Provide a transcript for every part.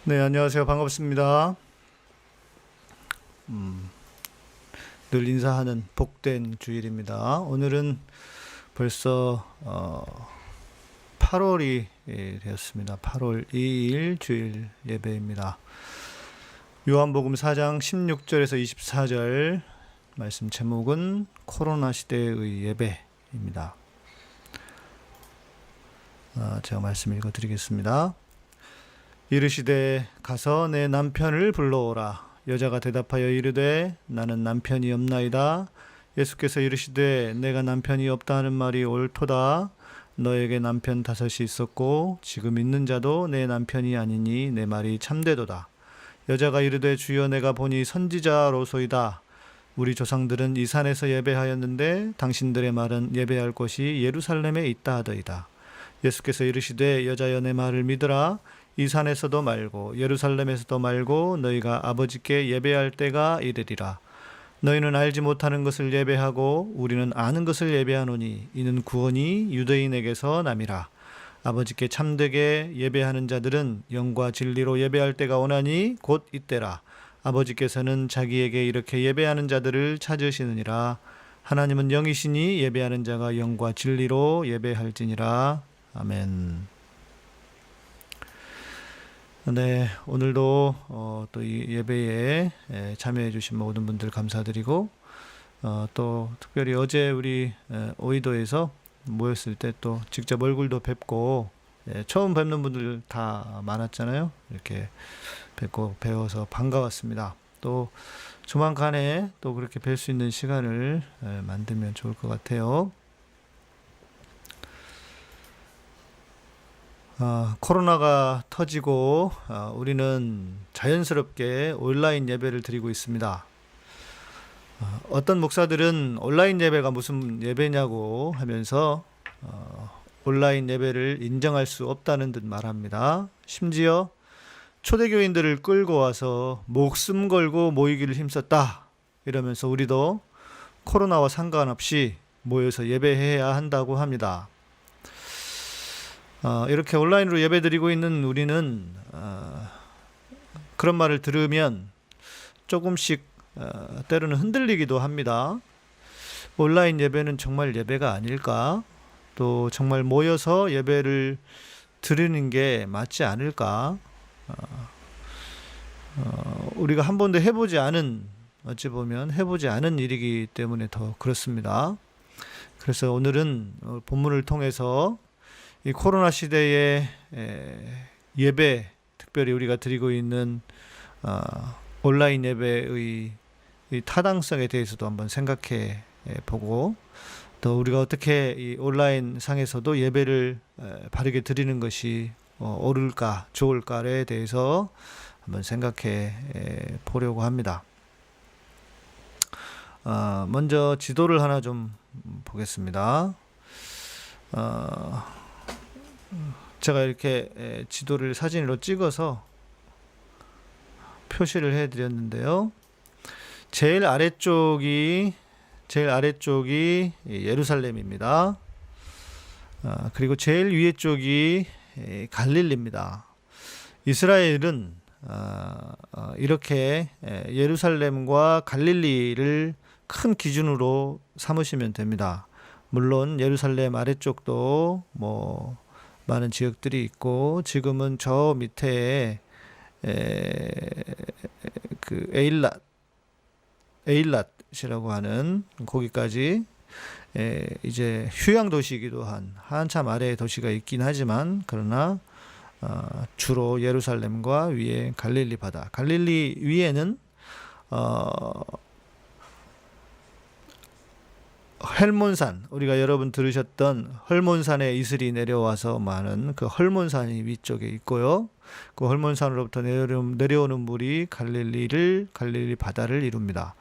네, 안녕하세요. 반갑습니다. 늘 인사하는 복된 주일입니다. 오늘은 벌써 8월이 되었습니다. 8월 2일 주일 예배입니다. 요한복음 4장 16절에서 24절 말씀 제목은 코로나 시대의 예배입니다. 제가 말씀 읽어드리겠습니다. 이르시되 가서 내 남편을 불러오라. 여자가 대답하여 이르되 나는 남편이 없나이다. 예수께서 이르시되 내가 남편이 없다 하는 말이 옳도다. 너에게 남편 5이 있었고 지금 있는 자도 내 남편이 아니니 내 말이 참되도다. 여자가 이르되 주여 내가 보니 선지자로소이다. 우리 조상들은 이 산에서 예배하였는데 당신들의 말은 예배할 곳이 예루살렘에 있다 하더이다. 예수께서 이르시되 여자여 내 말을 믿으라. 이 산에서도 말고 예루살렘에서도 말고 너희가 아버지께 예배할 때가 이르리라. 너희는 알지 못하는 것을 예배하고 우리는 아는 것을 예배하노니 이는 구원이 유대인에게서 남이라. 아버지께 참되게 예배하는 자들은 영과 진리로 예배할 때가 오나니 곧 이때라. 아버지께서는 자기에게 이렇게 예배하는 자들을 찾으시느니라. 하나님은 영이시니 예배하는 자가 영과 진리로 예배할지니라. 아멘. 네, 오늘도 또 이 예배에 참여해 주신 모든 분들 감사드리고 또 특별히 어제 우리 오이도에서 모였을 때 또 직접 얼굴도 뵙고 처음 뵙는 분들 다 많았잖아요. 이렇게 뵙고 배워서 반가웠습니다. 또 조만간에 또 그렇게 뵐 수 있는 시간을 만들면 좋을 것 같아요. 코로나가 터지고 우리는 자연스럽게 온라인 예배를 드리고 있습니다. 어떤 목사들은 온라인 예배가 무슨 예배냐고 하면서 온라인 예배를 인정할 수 없다는 듯 말합니다. 심지어 초대교인들을 끌고 와서 목숨 걸고 모이기를 힘썼다 이러면서 우리도 코로나와 상관없이 모여서 예배해야 한다고 합니다. 이렇게 온라인으로 예배드리고 있는 우리는 그런 말을 들으면 조금씩 때로는 흔들리기도 합니다. 온라인 예배는 정말 예배가 아닐까? 또 정말 모여서 예배를 드리는 게 맞지 않을까? 우리가 한 번도 해보지 않은, 어찌 보면 해보지 않은 일이기 때문에 더 그렇습니다. 그래서 오늘은 본문을 통해서 이 코로나 시대의 예배, 특별히 우리가 드리고 있는 온라인 예배의 이 타당성에 대해서도 한번 생각해 보고 또 우리가 어떻게 이 온라인 상에서도 예배를 바르게 드리는 것이 옳을까, 좋을까에 대해서 한번 생각해 보려고 합니다. 먼저 지도를 하나 좀 보겠습니다. 제가 이렇게 지도를 사진으로 찍어서 표시를 해드렸는데요. 제일 아래쪽이 예루살렘입니다. 그리고 제일 위에 쪽이 갈릴리입니다. 이스라엘은 이렇게 예루살렘과 갈릴리를 큰 기준으로 삼으시면 됩니다. 물론 예루살렘 아래쪽도 뭐 많은 지역들이 있고 지금은 저 밑에 그 에일랏이라고 하는 거기까지 이제 휴양 도시이기도 한 한참 아래의 도시가 있긴 하지만 그러나 주로 예루살렘과 위에 갈릴리 바다, 갈릴리 위에는 헬몬산, 우리가 여러분 들으셨던 헐몬산에 이슬이 내려와서 많은 그 헐몬산이 위쪽에 있고요. 그 헐몬산으로부터 내려오는 물이 갈릴리 바다를 이룹니다.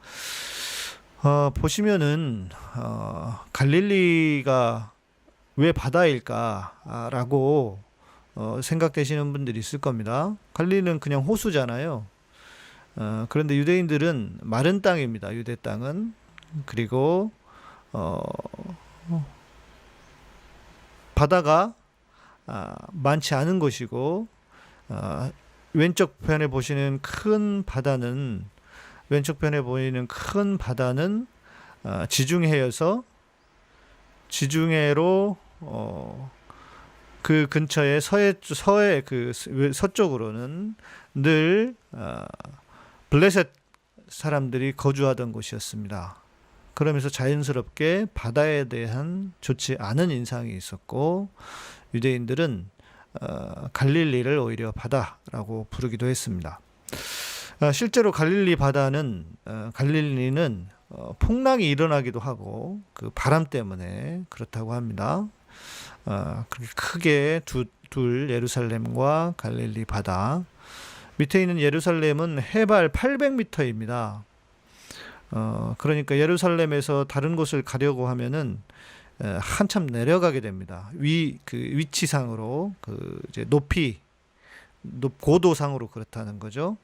보시면은 갈릴리가 왜 바다일까라고 생각되시는 분들이 있을 겁니다. 갈릴리는 그냥 호수잖아요. 그런데 유대인들은 마른 땅입니다. 유대 땅은. 그리고 바다가 많지 않은 곳이고 왼쪽 편에 보시는 큰 바다는 왼쪽 편에 보이는 큰 바다는 지중해여서 지중해로 그 근처에 서해 그 서쪽으로는 늘 블레셋 사람들이 거주하던 곳이었습니다. 그러면서 자연스럽게 바다에 대한 좋지 않은 인상이 있었고 유대인들은 갈릴리를 오히려 바다라고 부르기도 했습니다. 실제로 갈릴리는 풍랑이 일어나기도 하고 그 바람 때문에 그렇다고 합니다. 그렇게 크게 둘 예루살렘과 갈릴리 바다. 밑에 있는 예루살렘은 해발 800m입니다. 그러니까 예루살렘에서 다른 곳을 가려고 하면은 한참 내려가게 됩니다. 그 위치상으로 이제 고도상으로 그렇다는 거죠.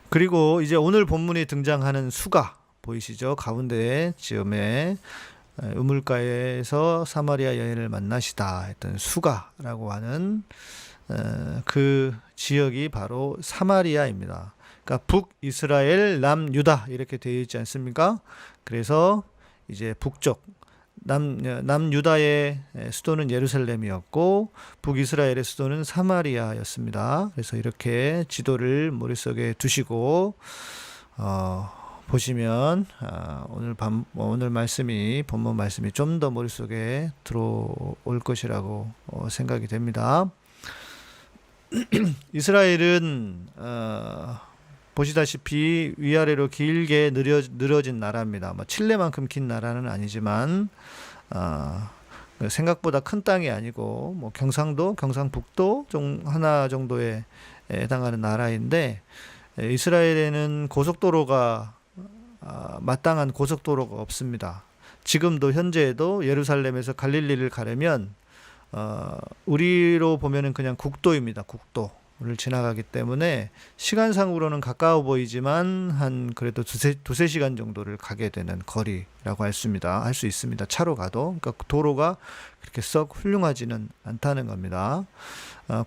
그리고 이제 오늘 본문에 등장하는 수가 보이시죠? 가운데 지음에 우물가에서 사마리아 여인을 만나시다 했던 수가라고 하는 그 지역이 바로 사마리아입니다. 그러니까 북이스라엘, 남유다 이렇게 되어 있지 않습니까? 그래서 이제 북쪽 남유다의 수도는 예루살렘이었고 북이스라엘의 수도는 사마리아였습니다. 그래서 이렇게 지도를 머릿속에 두시고 보시면 오늘 본문 말씀이 좀 더 머릿속에 들어올 것이라고 생각이 됩니다. 이스라엘은 보시다시피 위아래로 길게 늘어진 나라입니다. 칠레만큼 긴 나라는 아니지만 생각보다 큰 땅이 아니고 경상도, 경상북도 하나 정도에 해당하는 나라인데 이스라엘에는 고속도로가 마땅한 고속도로가 없습니다. 지금도 현재에도 예루살렘에서 갈릴리를 가려면 우리로 보면은 그냥 국도입니다. 국도를 지나가기 때문에 시간상으로는 가까워 보이지만 한 그래도 두세 시간 정도를 가게 되는 거리라고 할 수 있습니다. 차로 가도. 그러니까 도로가 그렇게 썩 훌륭하지는 않다는 겁니다.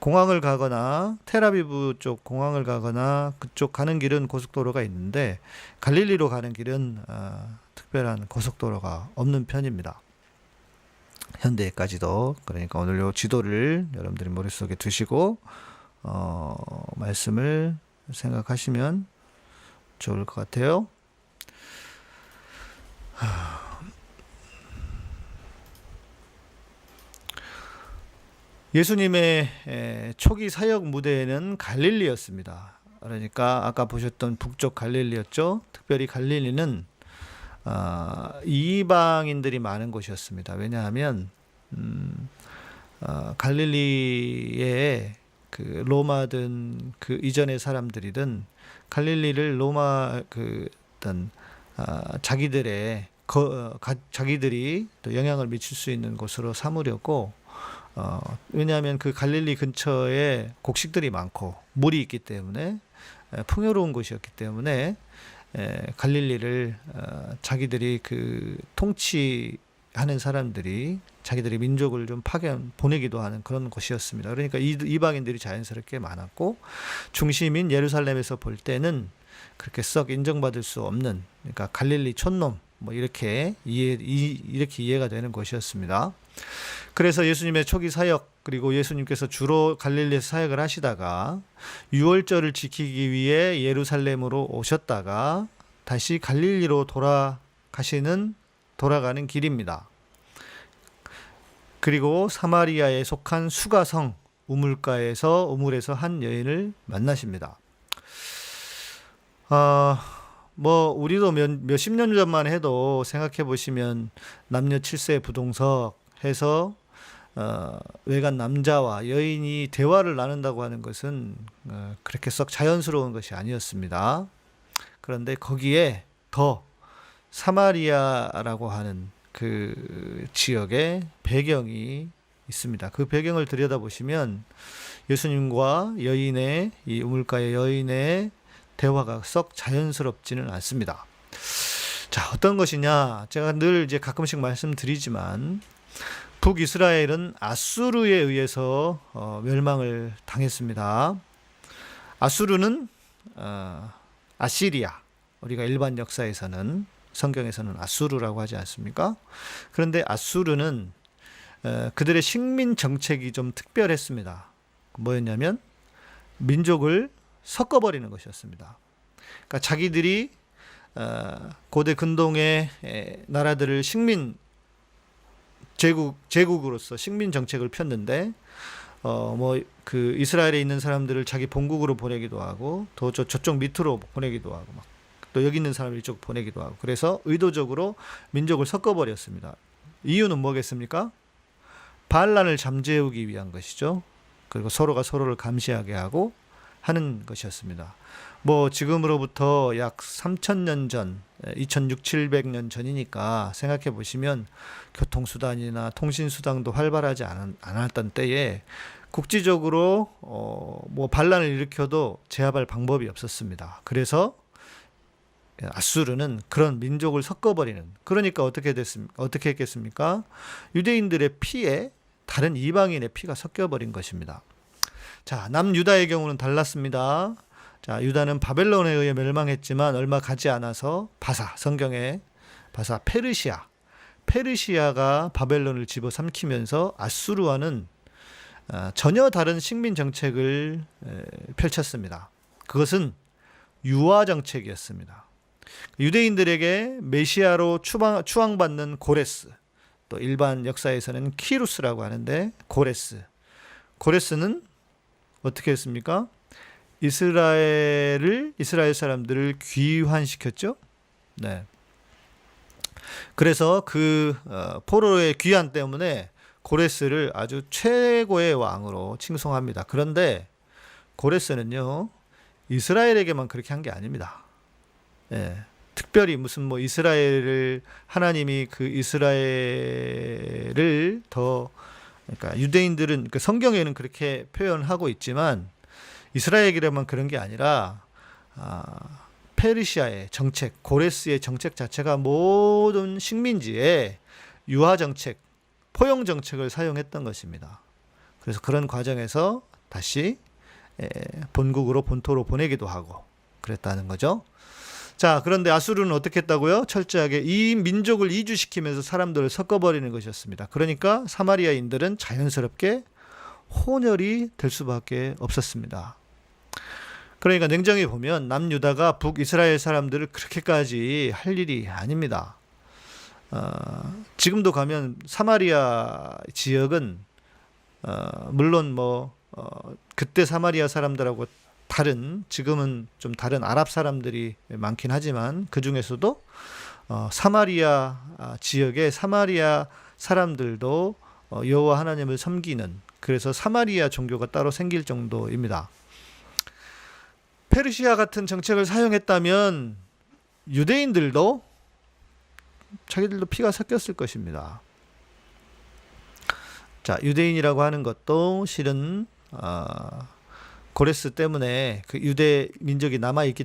공항을 가거나 텔아비브 쪽 공항을 가거나 그쪽 가는 길은 고속도로가 있는데 갈릴리로 가는 길은 특별한 고속도로가 없는 편입니다. 현대까지도. 그러니까 오늘 요 지도를 여러분들이 머릿속에 두시고 말씀을 생각하시면 좋을 것 같아요. 예수님의 초기 사역 무대에는 갈릴리였습니다. 그러니까 아까 보셨던 북쪽 갈릴리였죠. 특별히 갈릴리는 이방인들이 많은 곳이었습니다. 왜냐하면 갈릴리에 그 로마든 그 이전의 사람들이든 갈릴리를 로마 자기들이 또 영향을 미칠 수 있는 곳으로 삼으려고 왜냐하면 그 갈릴리 근처에 곡식들이 많고 물이 있기 때문에 풍요로운 곳이었기 때문에 갈릴리를 자기들이 그 통치하는 사람들이 자기들의 민족을 좀 보내기도 하는 그런 곳이었습니다. 그러니까 이방인들이 자연스럽게 많았고 중심인 예루살렘에서 볼 때는 그렇게 썩 인정받을 수 없는, 그러니까 갈릴리 촌놈 이렇게 이해가 되는 곳이었습니다. 그래서 예수님의 초기 사역, 그리고 예수님께서 주로 갈릴리에서 사역을 하시다가 유월절을 지키기 위해 예루살렘으로 오셨다가 다시 갈릴리로 돌아가는 길입니다. 그리고 사마리아에 속한 수가성 우물에서 한 여인을 만나십니다. 우리도 몇십 년 전만 해도 생각해 보시면 남녀 7세 부동석 해서 외간 남자와 여인이 대화를 나눈다고 하는 것은 그렇게 썩 자연스러운 것이 아니었습니다. 그런데 거기에 더 사마리아라고 하는 그 지역의 배경이 있습니다. 그 배경을 들여다보시면 예수님과 이 우물가의 여인의 대화가 썩 자연스럽지는 않습니다. 자, 어떤 것이냐? 제가 늘 이제 가끔씩 말씀드리지만 북이스라엘은 아수르에 의해서 멸망을 당했습니다. 아수르는 아시리아, 우리가 일반 역사에서는 성경에서는 아수르라고 하지 않습니까? 그런데 아수르는 그들의 식민 정책이 좀 특별했습니다. 뭐였냐면 민족을 섞어버리는 것이었습니다. 그러니까 자기들이 고대 근동의 나라들을 식민 제국으로서 식민 정책을 폈는데 뭐 그 이스라엘에 있는 사람들을 자기 본국으로 보내기도 하고 또 저쪽 밑으로 보내기도 하고 막 또 여기 있는 사람을 이쪽 보내기도 하고 그래서 의도적으로 민족을 섞어버렸습니다. 이유는 뭐겠습니까? 반란을 잠재우기 위한 것이죠. 그리고 서로가 서로를 감시하게 하고 하는 것이었습니다. 뭐 지금으로부터 약 3,000년 전, 2600~700년 전이니까 생각해 보시면 교통수단이나 통신수단도 활발하지 않았던 때에 국지적으로 뭐 반란을 일으켜도 제압할 방법이 없었습니다. 그래서 아수르는 그런 민족을 섞어버리는, 그러니까 어떻게 했겠습니까? 유대인들의 피에 다른 이방인의 피가 섞여버린 것입니다. 자, 남유다의 경우는 달랐습니다. 자, 유다는 바벨론에 의해 멸망했지만 얼마 가지 않아서 성경에 페르시아가 바벨론을 집어삼키면서 아수르와는 전혀 다른 식민 정책을 펼쳤습니다. 그것은 유화 정책이었습니다. 유대인들에게 메시아로 추앙받는 고레스, 또 일반 역사에서는 키루스라고 하는데 고레스는 어떻게 했습니까? 이스라엘 사람들을 귀환시켰죠. 네. 그래서 그 포로의 귀환 때문에 고레스를 아주 최고의 왕으로 칭송합니다. 그런데 고레스는요, 이스라엘에게만 그렇게 한 게 아닙니다. 예. 특별히 무슨 뭐 하나님이 그 이스라엘을 그러니까 유대인들은 그 성경에는 그렇게 표현하고 있지만 이스라엘에게만 그런 게 아니라 페르시아의 정책, 고레스의 정책 자체가 모든 식민지에 유화 정책, 포용 정책을 사용했던 것입니다. 그래서 그런 과정에서 다시 본토로 보내기도 하고 그랬다는 거죠. 자, 그런데 아수르는 어떻게 했다고요? 철저하게 이 민족을 이주시키면서 사람들을 섞어버리는 것이었습니다. 그러니까 사마리아인들은 자연스럽게 혼혈이 될 수밖에 없었습니다. 그러니까 냉정히 보면 남유다가 북이스라엘 사람들을 그렇게까지 할 일이 아닙니다. 지금도 가면 사마리아 지역은 물론 그때 사마리아 사람들하고 지금은 좀 다른 아랍 사람들이 많긴 하지만 그 중에서도 사마리아 지역의 사마리아 사람들도 여호와 하나님을 섬기는, 그래서 사마리아 종교가 따로 생길 정도입니다. 페르시아 같은 정책을 사용했다면 유대인들도 자기들도 피가 섞였을 것입니다. 자, 유대인이라고 하는 것도 실은 고레스 때문에 그 유대 민족이 남아있게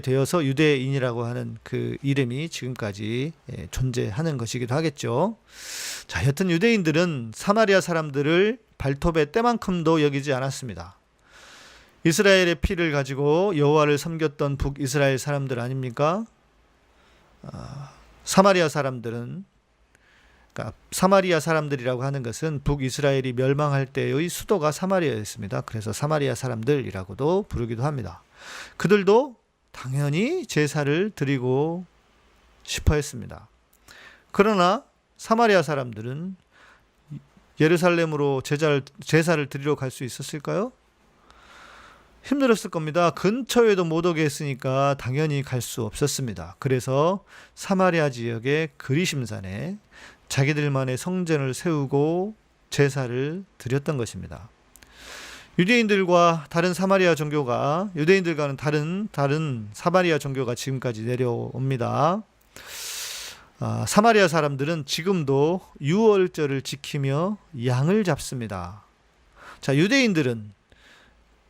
되어서 유대인이라고 하는 그 이름이 지금까지 존재하는 것이기도 하겠죠. 자, 여튼 유대인들은 사마리아 사람들을 발톱의 때만큼도 여기지 않았습니다. 이스라엘의 피를 가지고 여호와를 섬겼던 북이스라엘 사람들 아닙니까? 사마리아 사람들이라고 하는 것은 북이스라엘이 멸망할 때의 수도가 사마리아였습니다. 그래서 사마리아 사람들이라고도 부르기도 합니다. 그들도 당연히 제사를 드리고 싶어 했습니다. 그러나 사마리아 사람들은 예루살렘으로 제사를 드리러 갈 수 있었을까요? 힘들었을 겁니다. 근처에도 못 오게 했으니까 당연히 갈 수 없었습니다. 그래서 사마리아 지역의 그리심산에 자기들만의 성전을 세우고 제사를 드렸던 것입니다. 유대인들과는 다른 사마리아 종교가 지금까지 내려옵니다. 사마리아 사람들은 지금도 유월절을 지키며 양을 잡습니다. 자,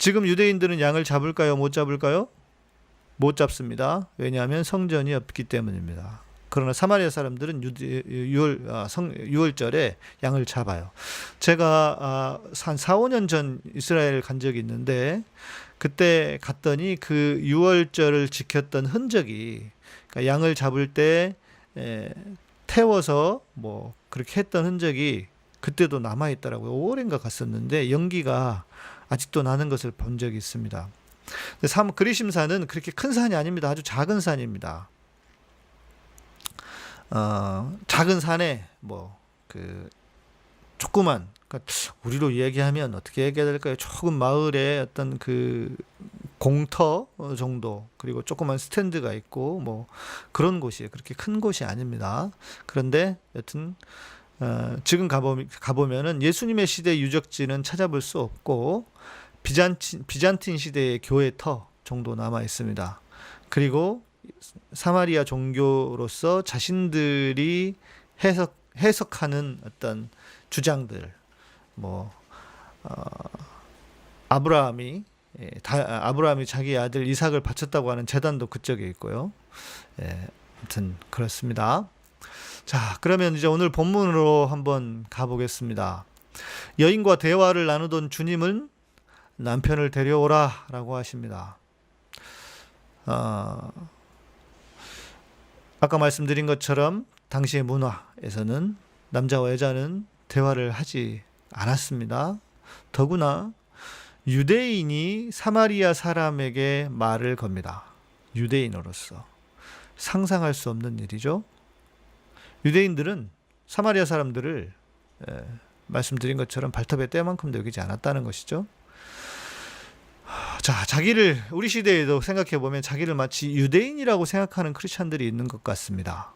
지금 유대인들은 양을 잡을까요? 못 잡을까요? 못 잡습니다. 왜냐하면 성전이 없기 때문입니다. 그러나 사마리아 사람들은 유월절에 양을 잡아요. 제가 한 4, 5년 전 이스라엘 간 적이 있는데 그때 갔더니 그 유월절을 지켰던 흔적이, 그러니까 양을 잡을 때 태워서 뭐 그렇게 했던 흔적이 그때도 남아 있더라고요. 5월인가 갔었는데 연기가 아직도 나는 것을 본 적이 있습니다. 그리심산은 그렇게 큰 산이 아닙니다. 아주 작은 산입니다. 작은 산에 조그만, 그러니까 우리로 얘기하면 어떻게 얘기해야 될까요? 조금 마을에 어떤 그 공터 정도, 그리고 조그만 스탠드가 있고 뭐 그런 곳이에요. 그렇게 큰 곳이 아닙니다. 그런데 여튼 지금 가보면은 예수님의 시대 유적지는 찾아볼 수 없고 비잔틴 시대의 교회터 정도 남아 있습니다. 그리고 사마리아 종교로서 자신들이 해석하는 어떤 주장들, 뭐 아브라함이 자기 아들 이삭을 바쳤다고 하는 제단도 그쪽에 있고요. 아무튼 그렇습니다. 자, 그러면 이제 오늘 본문으로 한번 가보겠습니다. 여인과 대화를 나누던 주님은 남편을 데려오라 라고 하십니다. 아까 말씀드린 것처럼 당시의 문화에서는 남자와 여자는 대화를 하지 않았습니다. 더구나 유대인이 사마리아 사람에게 말을 겁니다. 유대인으로서 상상할 수 없는 일이죠. 유대인들은 사마리아 사람들을 말씀드린 것처럼 발톱의 때만큼도 여기지 않았다는 것이죠. 자, 자기를 우리 시대에도 생각해 보면 자기를 마치 유대인이라고 생각하는 크리스찬들이 있는 것 같습니다.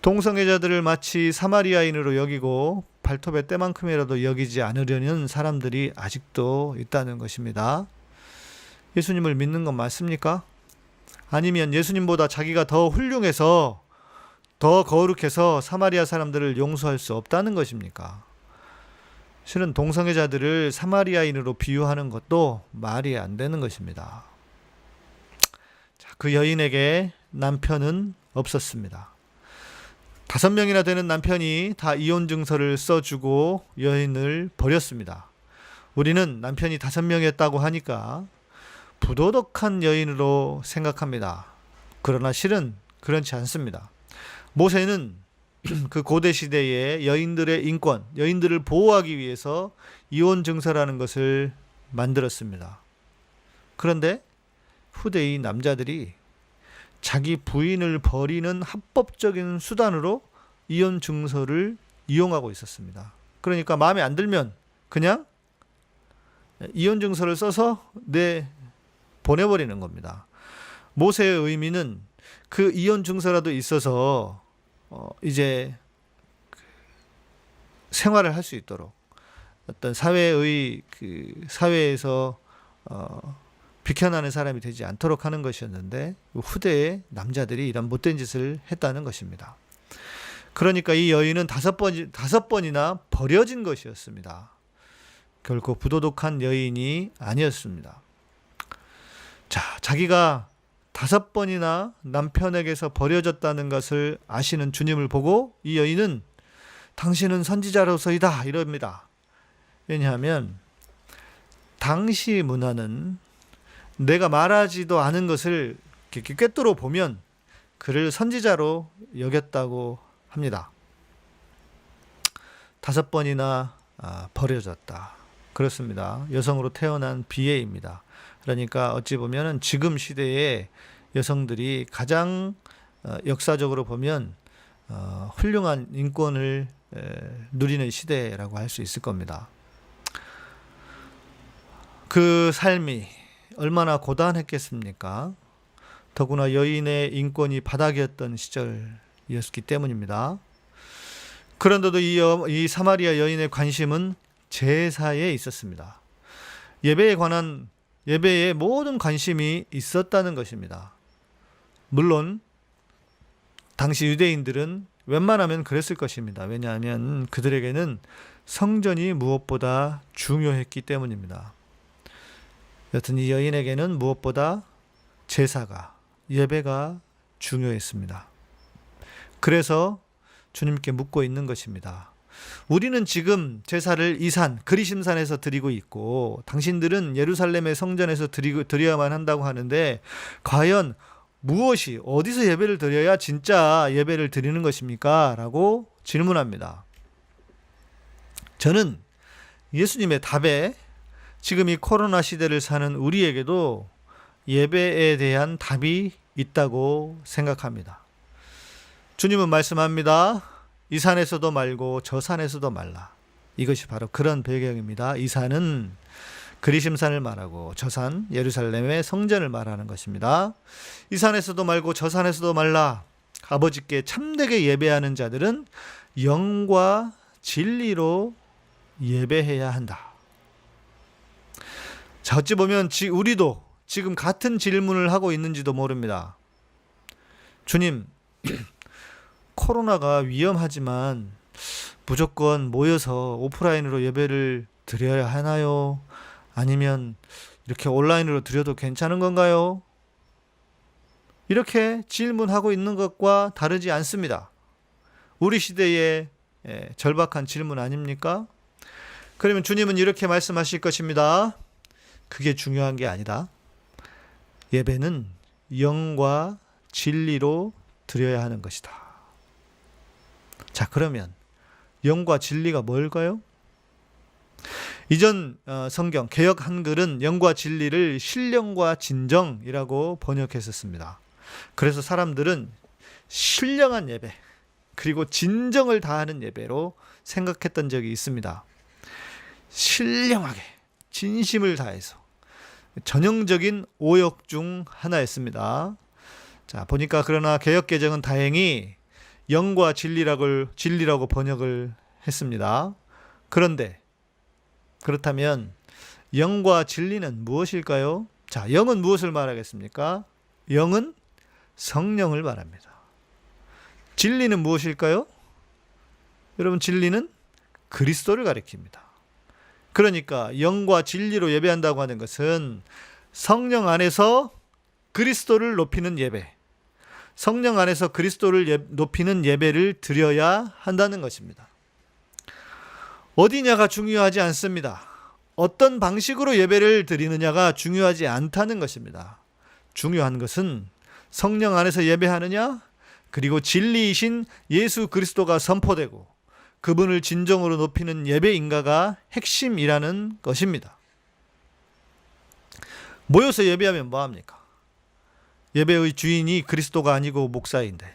동성애자들을 마치 사마리아인으로 여기고 발톱의 때만큼이라도 여기지 않으려는 사람들이 아직도 있다는 것입니다. 예수님을 믿는 건 맞습니까? 아니면 예수님보다 자기가 더 훌륭해서 더 거룩해서 사마리아 사람들을 용서할 수 없다는 것입니까? 실은 동성애자들을 사마리아인으로 비유하는 것도 말이 안 되는 것입니다. 자, 그 여인에게 남편은 없었습니다. 5명이나 되는 남편이 다 이혼 증서를 써주고 여인을 버렸습니다. 우리는 남편이 5명이었다고 하니까 부도덕한 여인으로 생각합니다. 그러나 실은 그렇지 않습니다. 모세는 그 고대 시대의 여인들의 인권, 여인들을 보호하기 위해서 이혼 증서라는 것을 만들었습니다. 그런데 후대의 남자들이 자기 부인을 버리는 합법적인 수단으로 이혼 증서를 이용하고 있었습니다. 그러니까 마음에 안 들면 그냥 이혼 증서를 써서 보내버리는 겁니다. 모세의 의미는 그 이혼 증서라도 있어서 이제 생활을 할 수 있도록 어떤 사회에서 비켜나는 사람이 되지 않도록 하는 것이었는데 후대의 남자들이 이런 못된 짓을 했다는 것입니다. 그러니까 이 여인은 5번이나 버려진 것이었습니다. 결코 부도덕한 여인이 아니었습니다. 자, 자기가 5번이나 남편에게서 버려졌다는 것을 아시는 주님을 보고 이 여인은 당신은 선지자로서이다 이럽니다. 왜냐하면 당시 문화는 내가 말하지도 않은 것을 꿰뚫어 보면 그를 선지자로 여겼다고 합니다. 5번이나 버려졌다. 그렇습니다. 여성으로 태어난 비애입니다. 그러니까 어찌 보면 지금 시대의 여성들이 가장 역사적으로 보면 훌륭한 인권을 누리는 시대라고 할 수 있을 겁니다. 그 삶이 얼마나 고단했겠습니까? 더구나 여인의 인권이 바닥이었던 시절이었기 때문입니다. 그런데도 이 사마리아 여인의 관심은 제사에 있었습니다. 예배에 모든 관심이 있었다는 것입니다. 물론 당시 유대인들은 웬만하면 그랬을 것입니다. 왜냐하면 그들에게는 성전이 무엇보다 중요했기 때문입니다. 여튼 이 여인에게는 무엇보다 제사가, 예배가 중요했습니다. 그래서 주님께 묻고 있는 것입니다. 우리는 지금 제사를 이 산, 그리심산에서 드리고 있고 당신들은 예루살렘의 성전에서 드려야만 한다고 하는데 과연 무엇이 어디서 예배를 드려야 진짜 예배를 드리는 것입니까? 라고 질문합니다. 저는 예수님의 답에 지금 이 코로나 시대를 사는 우리에게도 예배에 대한 답이 있다고 생각합니다. 주님은 말씀합니다. 이 산에서도 말고 저 산에서도 말라. 이것이 바로 그런 배경입니다. 이 산은 그리심산을 말하고 저 산 예루살렘의 성전을 말하는 것입니다. 이 산에서도 말고 저 산에서도 말라. 아버지께 참되게 예배하는 자들은 영과 진리로 예배해야 한다. 자, 어찌 보면 우리도 지금 같은 질문을 하고 있는지도 모릅니다. 주님, 코로나가 위험하지만 무조건 모여서 오프라인으로 예배를 드려야 하나요? 아니면 이렇게 온라인으로 드려도 괜찮은 건가요? 이렇게 질문하고 있는 것과 다르지 않습니다. 우리 시대의 절박한 질문 아닙니까? 그러면 주님은 이렇게 말씀하실 것입니다. 그게 중요한 게 아니다. 예배는 영과 진리로 드려야 하는 것이다. 자, 그러면 영과 진리가 뭘까요? 이전 성경 개역 한글은 영과 진리를 신령과 진정이라고 번역했었습니다. 그래서 사람들은 신령한 예배 그리고 진정을 다하는 예배로 생각했던 적이 있습니다. 신령하게 진심을 다해서 전형적인 오역 중 하나였습니다. 자, 보니까 그러나 개역 개정은 다행히 영과 진리라고 번역을 했습니다. 그런데 그렇다면 영과 진리는 무엇일까요? 자, 영은 무엇을 말하겠습니까? 영은 성령을 말합니다. 진리는 무엇일까요? 여러분, 진리는 그리스도를 가리킵니다. 그러니까 영과 진리로 예배한다고 하는 것은 성령 안에서 그리스도를 높이는 예배, 성령 안에서 그리스도를 높이는 예배를 드려야 한다는 것입니다. 어디냐가 중요하지 않습니다. 어떤 방식으로 예배를 드리느냐가 중요하지 않다는 것입니다. 중요한 것은 성령 안에서 예배하느냐, 그리고 진리이신 예수 그리스도가 선포되고 그분을 진정으로 높이는 예배인가가 핵심이라는 것입니다. 모여서 예배하면 뭐합니까? 예배의 주인이 그리스도가 아니고 목사인데,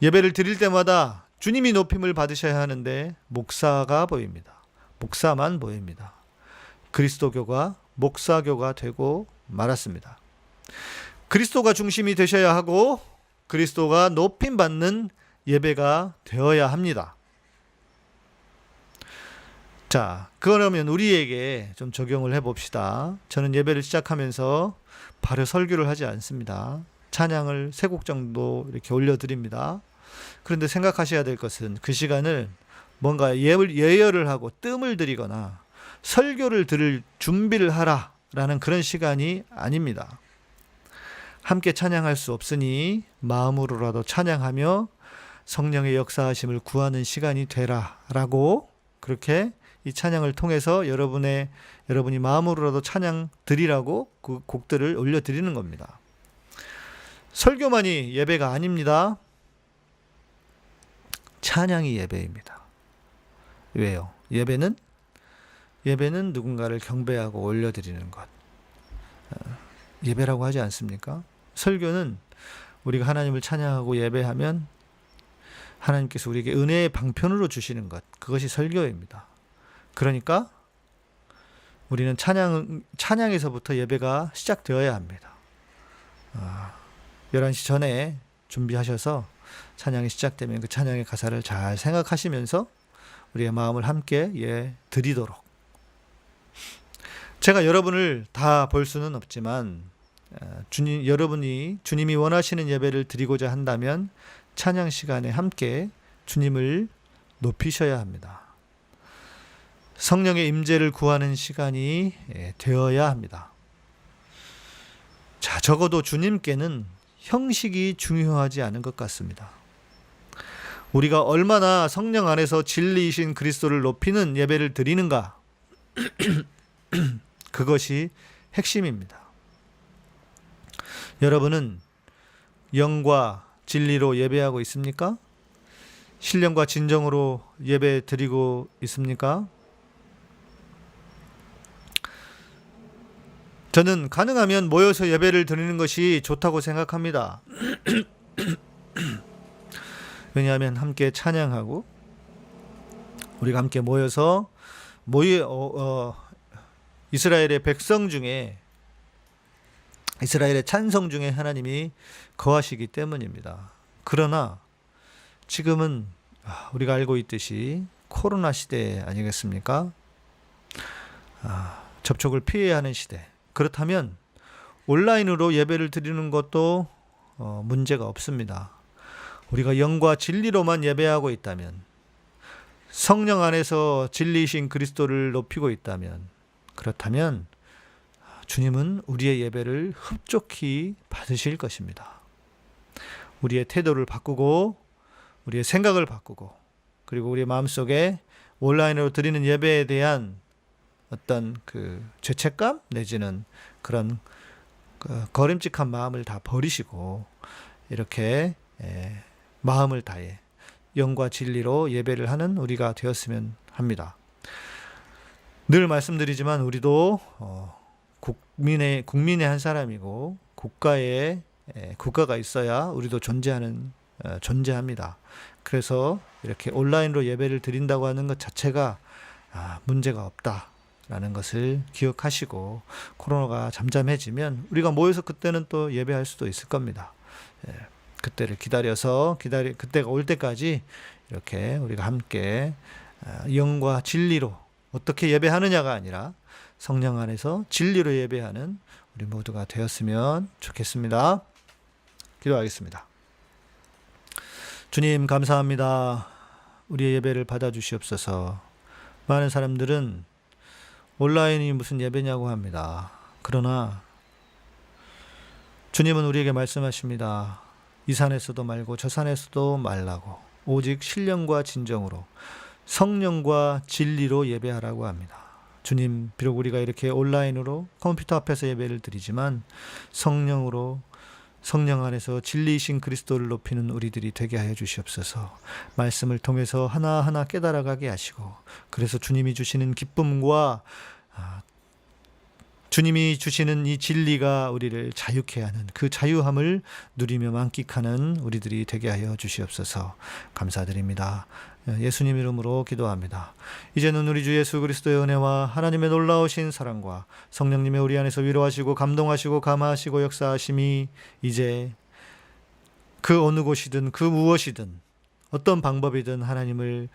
예배를 드릴 때마다 주님이 높임을 받으셔야 하는데 목사가 보입니다. 목사만 보입니다. 그리스도교가 목사교가 되고 말았습니다. 그리스도가 중심이 되셔야 하고 그리스도가 높임받는 예배가 되어야 합니다. 자, 그러면 우리에게 좀 적용을 해봅시다. 저는 예배를 시작하면서 바로 설교를 하지 않습니다. 찬양을 3곡 정도 이렇게 올려드립니다. 그런데 생각하셔야 될 것은 그 시간을 뭔가 예열을 하고 뜸을 들이거나 설교를 들을 준비를 하라라는 그런 시간이 아닙니다. 함께 찬양할 수 없으니 마음으로라도 찬양하며 성령의 역사하심을 구하는 시간이 되라라고, 그렇게 이 찬양을 통해서 여러분이 마음으로라도 찬양 드리라고 그 곡들을 올려드리는 겁니다. 설교만이 예배가 아닙니다. 찬양이 예배입니다. 왜요? 예배는 누군가를 경배하고 올려드리는 것. 예배라고 하지 않습니까? 설교는 우리가 하나님을 찬양하고 예배하면 하나님께서 우리에게 은혜의 방편으로 주시는 것, 그것이 설교입니다. 그러니까 우리는 찬양에서부터 예배가 시작되어야 합니다. 11시 전에 준비하셔서 찬양이 시작되면 그 찬양의 가사를 잘 생각하시면서 우리의 마음을 함께 드리도록. 제가 여러분을 다 볼 수는 없지만 여러분이 주님이 원하시는 예배를 드리고자 한다면 찬양 시간에 함께 주님을 높이셔야 합니다. 성령의 임재를 구하는 시간이 되어야 합니다. 자, 적어도 주님께는 형식이 중요하지 않은 것 같습니다. 우리가 얼마나 성령 안에서 진리이신 그리스도를 높이는 예배를 드리는가, 그것이 핵심입니다. 여러분은 영과 진리로 예배하고 있습니까? 신령과 진정으로 예배 드리고 있습니까? 저는 가능하면 모여서 예배를 드리는 것이 좋다고 생각합니다. 왜냐하면 함께 찬양하고 우리가 함께 모여서 이스라엘의 백성 중에, 이스라엘의 찬성 중에 하나님이 거하시기 때문입니다. 그러나 지금은 우리가 알고 있듯이 코로나 시대 아니겠습니까? 접촉을 피해야 하는 시대. 그렇다면 온라인으로 예배를 드리는 것도 문제가 없습니다. 우리가 영과 진리로만 예배하고 있다면, 성령 안에서 진리이신 그리스도를 높이고 있다면, 그렇다면 주님은 우리의 예배를 흡족히 받으실 것입니다. 우리의 태도를 바꾸고 우리의 생각을 바꾸고, 그리고 우리의 마음속에 온라인으로 드리는 예배에 대한 어떤 그 죄책감 내지는 그런 거림직한 마음을 다 버리시고 이렇게 마음을 다해 영과 진리로 예배를 하는 우리가 되었으면 합니다. 늘 말씀드리지만 우리도 국민의 한 사람이고 국가가 있어야 우리도 존재합니다. 그래서 이렇게 온라인으로 예배를 드린다고 하는 것 자체가 문제가 없다라는 것을 기억하시고, 코로나가 잠잠해지면 우리가 모여서 그때는 또 예배할 수도 있을 겁니다. 그때를 기다려서 그때가 올 때까지 이렇게 우리가 함께 영과 진리로 어떻게 예배하느냐가 아니라 성령 안에서 진리로 예배하는 우리 모두가 되었으면 좋겠습니다. 기도하겠습니다. 주님, 감사합니다. 우리의 예배를 받아주시옵소서. 많은 사람들은 온라인이 무슨 예배냐고 합니다. 그러나 주님은 우리에게 말씀하십니다. 이 산에서도 말고 저 산에서도 말라고, 오직 신령과 진정으로 성령과 진리로 예배하라고 합니다. 주님, 비록 우리가 이렇게 온라인으로 컴퓨터 앞에서 예배를 드리지만 성령으로, 성령 안에서 진리이신 그리스도를 높이는 우리들이 되게 하여 주시옵소서. 말씀을 통해서 하나하나 깨달아가게 하시고, 그래서 주님이 주시는 기쁨과 주님이 주시는 이 진리가 우리를 자유케 하는 그 자유함을 누리며 만끽하는 우리들이 되게 하여 주시옵소서. 감사드립니다. 예수님 이름으로 기도합니다. 이제는 우리 주 예수 그리스도의 은혜와 하나님의 놀라우신 사랑과 성령님의 우리 안에서 위로하시고 감동하시고 감화하시고 역사하심이 이제 그 어느 곳이든 그 무엇이든 어떤 방법이든 하나님을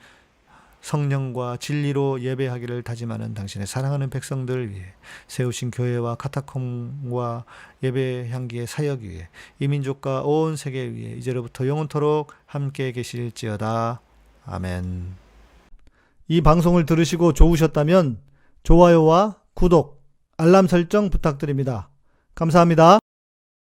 성령과 진리로 예배하기를 다짐하는 당신의 사랑하는 백성들을 위해 세우신 교회와 카타콤과 예배 향기의 사역 위에 이 민족과 온 세계 위에 이제로부터 영원토록 함께 계실지어다. 아멘. 이 방송을 들으시고 좋으셨다면 좋아요와 구독, 알람 설정 부탁드립니다. 감사합니다.